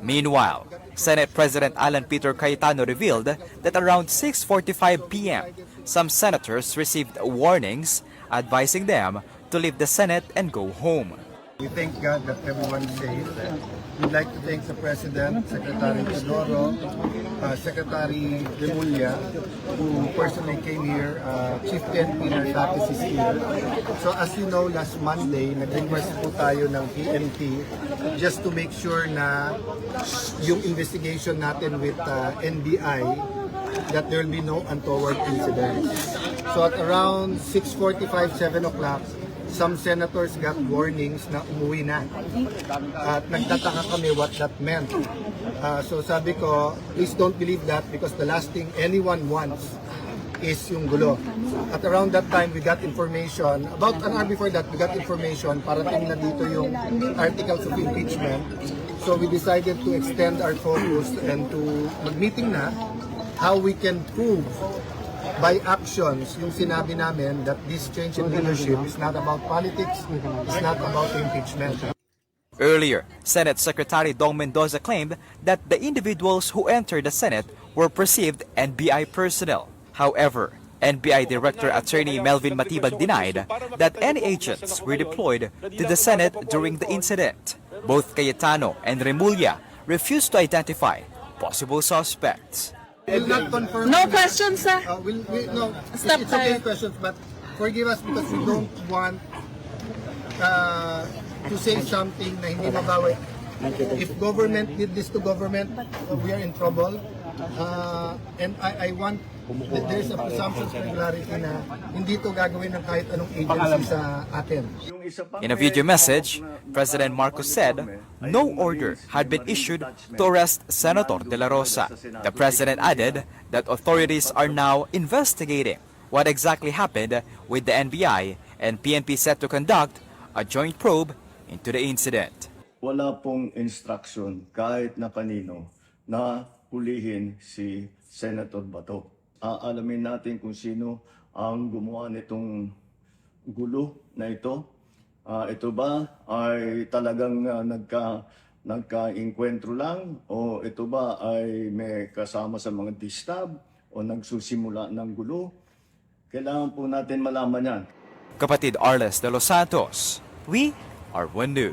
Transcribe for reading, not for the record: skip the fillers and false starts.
Meanwhile, Senate President Alan Peter Cayetano revealed that around 6:45 p.m., some senators received warnings advising them to leave the Senate and go home. We thank God that everyone is safe. We'd like to thank the President, Secretary Teodoro, Secretary Remulla, who personally came here. Chief PNP Narcotics is here. So as you know, last Monday, nag-request po tayo ng PNP just to make sure na yung investigation natin with NBI that there will be no untoward incidents. So at around 6:45, 7 o'clock, some senators got warnings na umuwi na. At nagtataka kami what that meant. So sabi ko, please don't believe that because the last thing anyone wants is yung gulo. At around that time, we got information, about an hour before that, we got information, parating na dito yung articles of impeachment. So we decided to extend our focus and to mag-meeting na how we can prove by actions yung sinabi namin that this change in leadership is not about politics, it's not about impeachment. Earlier, Senate Secretary Dong Mendoza claimed that the individuals who entered the Senate were perceived NBI personnel. However, NBI Director Attorney Melvin Matibag denied that any agents were deployed to the Senate during the incident. Both Cayetano and Remulla refused to identify possible suspects. Will not confirm. No questions, sir. No, Stop it's okay tayo. questions, but forgive us because we don't want to say something na hindi mabawi. If government did this to government, we are in trouble. And I want that there's a presumption of regularity na hindi to gagawin ng kahit anong agency sa atin. In a video message, President Marcos said no order had been issued to arrest Senator De La Rosa. The president added that authorities are now investigating what exactly happened with the NBI and PNP set to conduct a joint probe into the incident. Wala pong instruction kahit na kanino na hulihin si Senator Bato. Aalamin natin kung sino ang gumawa nitong gulo na ito. Ito ba ay talagang nagka-inkwentro lang o ito ba ay may kasama sa mga distab o nagsusimula ng gulo? Kailangan po natin malaman yan. Kapatid Arles de los Santos, we are One News.